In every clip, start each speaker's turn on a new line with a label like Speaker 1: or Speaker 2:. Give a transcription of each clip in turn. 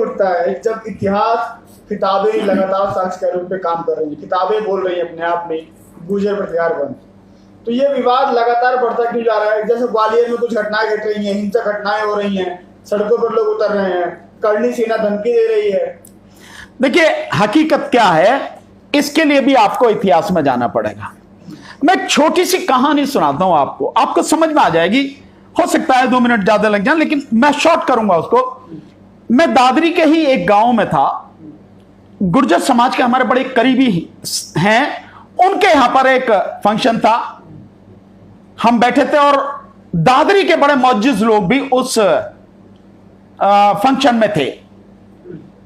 Speaker 1: उठता है जब इतिहास किताबें लगातार साक्ष्य के रूप में काम कर रही हैं, किताबें बोल रही हैं अपने आप में गुर्जर प्रतिहार वंश, तो ये विवाद लगातार बढ़ता क्यों जा रहा है? जैसे ग्वालियर में कुछ घटनाएं घट रही हैं, हिंसक घटनाएं हो रही हैं, सड़कों पर लोग उतर रहे हैं, करनी सेना धमकी दे रही है।
Speaker 2: देखिए हकीकत क्या है, इसके लिए भी आपको इतिहास में जाना पड़ेगा। मैं एक छोटी सी कहानी सुनाता हूं आपको, आपको समझ में आ जाएगी। हो सकता है 2 मिनट ज्यादा लग जाए, लेकिन मैं शॉर्ट करूंगा उसको। मैं दादरी के ही एक गांव में था, गुर्जर समाज के हमारे बड़े करीबी हैं, उनके यहां पर एक फंक्शन था। हम बैठे थे और दादरी के बड़े मौजूद लोग भी उस फंक्शन में थे।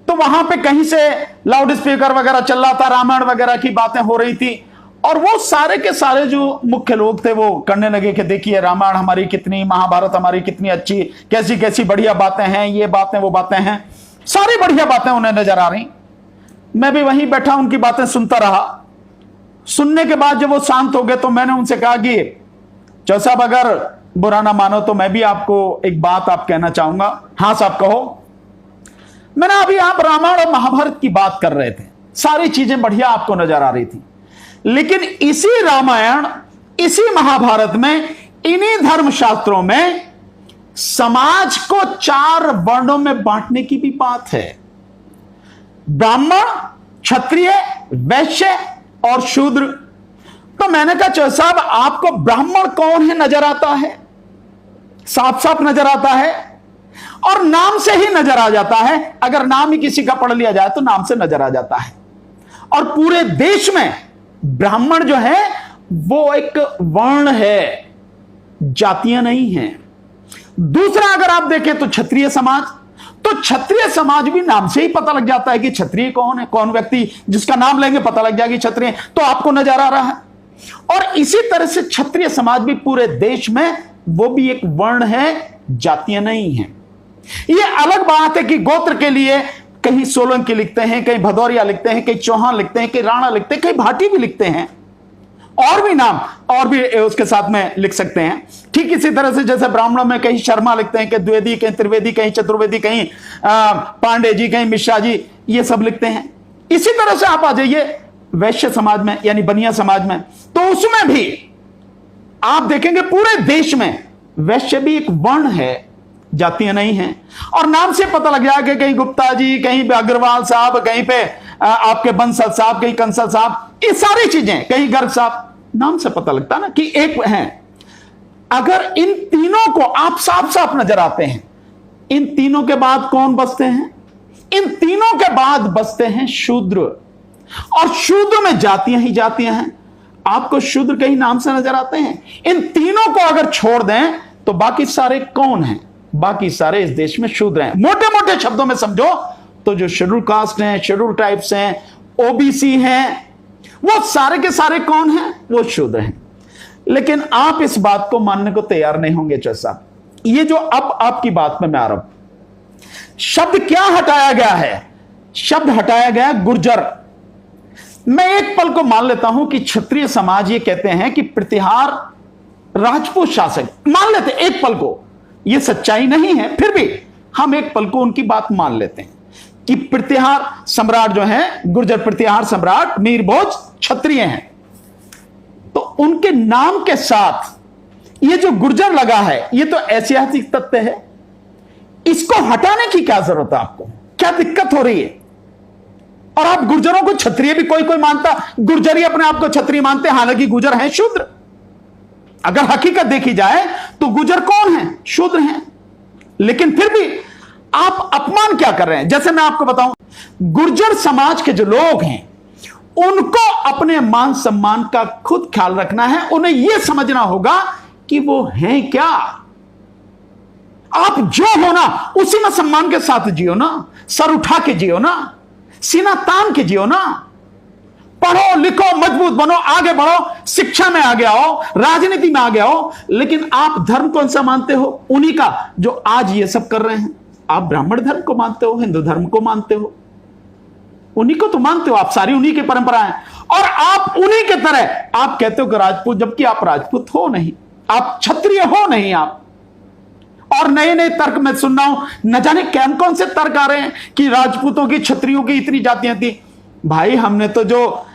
Speaker 2: तो वहां पे कहीं से लाउड स्पीकर वगैरह चल रहा था, रामायण वगैरह की बातें हो रही थी, और वो सारे के सारे जो मुख्य लोग थे वो करने लगे कि देखिए रामायण हमारी कितनी, महाभारत हमारी कितनी अच्छी, कैसी कैसी बढ़िया बातें हैं, ये बातें वो बातें हैं, सारी बढ़िया बातें उन्हें नजर आ रही। मैं भी वहीं बैठा उनकी बातें सुनता रहा। सुनने के बाद जब वो शांत हो गए तो मैंने उनसे कहा कि चौ साहब अगर बुरा ना मानो तो मैं भी आपको एक बात आप कहना चाहूंगा। हाँ साहब कहो। मैंने अभी आप रामायण और महाभारत की बात कर रहे थे, सारी चीजें बढ़िया आपको नजर आ रही थी, लेकिन इसी रामायण इसी महाभारत में इन्हीं धर्मशास्त्रों में समाज को 4 वर्णों में बांटने की भी बात है। ब्राह्मण, क्षत्रिय, वैश्य और शूद्र। तो मैंने कहा चौ साहब आपको ब्राह्मण कौन है नजर आता है? साफ साफ नजर आता है, और नाम से ही नजर आ जाता है। अगर नाम ही किसी का पढ़ लिया जाए तो नाम से नजर आ जाता है। और पूरे देश में ब्राह्मण जो है वो एक वर्ण है, जातियां नहीं हैं। दूसरा अगर आप देखें तो क्षत्रिय समाज, तो क्षत्रिय समाज भी नाम से ही पता लग जाता है कि क्षत्रिय कौन है, कौन व्यक्ति जिसका नाम लेंगे पता लग जाएगी क्षत्रिय, तो आपको नजर आ रहा है। और इसी तरह से क्षत्रिय समाज भी पूरे देश में वो भी एक वर्ण है, जातियां नहीं हैं। ये अलग बात है कि गोत्र के लिए कहीं सोलंकी लिखते हैं, कहीं भदौरिया लिखते हैं, कहीं चौहान लिखते हैं, कहीं राणा लिखते हैं, कहीं भाटी भी लिखते हैं, और भी नाम और भी उसके साथ में लिख सकते हैं। ठीक इसी तरह से जैसे ब्राह्मणों में कहीं शर्मा लिखते हैं, कहीं द्विवेदी, कहीं त्रिवेदी, कहीं चतुर्वेदी, कहीं पांडे जी, कहीं मिश्रा जी, ये सब लिखते हैं। इसी तरह से आप आ जाइए वैश्य समाज में, यानी बनिया समाज में, तो उसमें भी आप देखेंगे पूरे देश में वैश्य भी एक वर्ण है, जातियां नहीं हैं। और नाम से पता लग जाएगा, कहीं गुप्ता जी, कहीं पे अग्रवाल साहब, कहीं पे आपके बंसल साहब, कहीं कंसल साहब, ये सारी चीजें, कहीं गर्ग साहब, नाम से पता लगता ना कि एक हैं। अगर इन तीनों को आप साफ साफ नजर आते हैं, इन तीनों के बाद कौन बसते हैं? इन तीनों के बाद बसते हैं शूद्र, और शूद्र में जातियां ही जातियां हैं। आपको शूद्र कहीं नाम से नजर आते हैं? इन तीनों को अगर छोड़ दें तो बाकी सारे कौन हैं? बाकी सारे इस देश में शूद्र हैं। मोटे मोटे शब्दों में समझो तो जो शेड्यूल कास्ट हैं, शेड्यूल ट्राइब्स हैं, ओबीसी हैं, वो सारे के सारे कौन हैं? वो शूद्र हैं। लेकिन आप इस बात को मानने को तैयार नहीं होंगे चौ साहब। ये जो अब आपकी बात में मैं आ रहा हूं, शब्द क्या हटाया गया है? शब्द हटाया गया गुर्जर। मैं एक पल को मान लेता हूं कि क्षत्रिय समाज ये कहते हैं कि प्रतिहार राजपूत शासक, मान लेते एक पल को, ये सच्चाई नहीं है, फिर भी हम एक पल को उनकी बात मान लेते हैं कि प्रतिहार सम्राट जो है, गुर्जर प्रतिहार सम्राट मीर भोज क्षत्रिय हैं। तो उनके नाम के साथ ये जो गुर्जर लगा है, ये तो ऐतिहासिक तथ्य है। इसको हटाने की क्या जरूरत है? आपको क्या दिक्कत हो रही है? और आप गुर्जरों को क्षत्रिय भी कोई कोई मानता, गुर्जर ही अपने आप को क्षत्रिय मानते, हालांकि गुर्जर हैं शूद्र। अगर हकीकत देखी जाए तो गुर्जर कौन है? शूद्र हैं। लेकिन फिर भी आप अपमान क्या कर रहे हैं? जैसे मैं आपको बताऊं, गुर्जर समाज के जो लोग हैं उनको अपने मान सम्मान का खुद ख्याल रखना है। उन्हें यह समझना होगा कि वो हैं क्या। आप जो हो ना उसी में सम्मान के साथ जियो ना, सर उठा के जियो ना, सीना तान के जियो ना। पढ़ो लिखो, मजबूत बनो, आगे बढ़ो, शिक्षा में आगे आओ, राजनीति में आगे आओ। लेकिन आप धर्म कौन सा मानते हो? उन्हीं का जो आज ये सब कर रहे हैं। आप ब्राह्मण धर्म को मानते हो, हिंदू धर्म को मानते हो, उन्हीं को तो मानते हो आप, सारी उन्हीं की परंपरा है। और आप उन्हीं के तरह आप कहते हो कि राजपूत, जबकि आप राजपूत हो नहीं, आप क्षत्रिय हो नहीं आप। और नए नए तर्क मैं सुन रहा हूं, न जाने कौन कौन से तर्क आ रहे हैं कि राजपूतों की, क्षत्रियों की इतनी जातियां थी। भाई हमने तो जो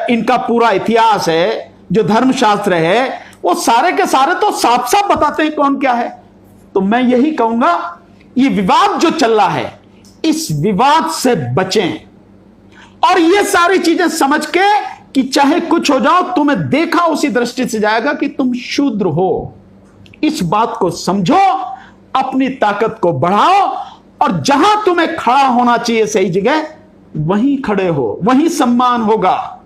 Speaker 2: इनका पूरा इतिहास है, जो धर्मशास्त्र है, वो सारे के सारे तो साफ साफ बताते हैं कौन क्या है। तो मैं यही कहूंगा, ये विवाद जो चल रहा है, इस विवाद से बचें और ये सारी चीजें समझ के कि चाहे कुछ हो जाओ, तुम्हें देखा उसी दृष्टि से जाएगा कि तुम शूद्र हो। इस बात को समझो, अपनी ताकत को बढ़ाओ और जहां तुम्हें खड़ा होना चाहिए सही जगह, वहीं खड़े हो, वहीं सम्मान होगा।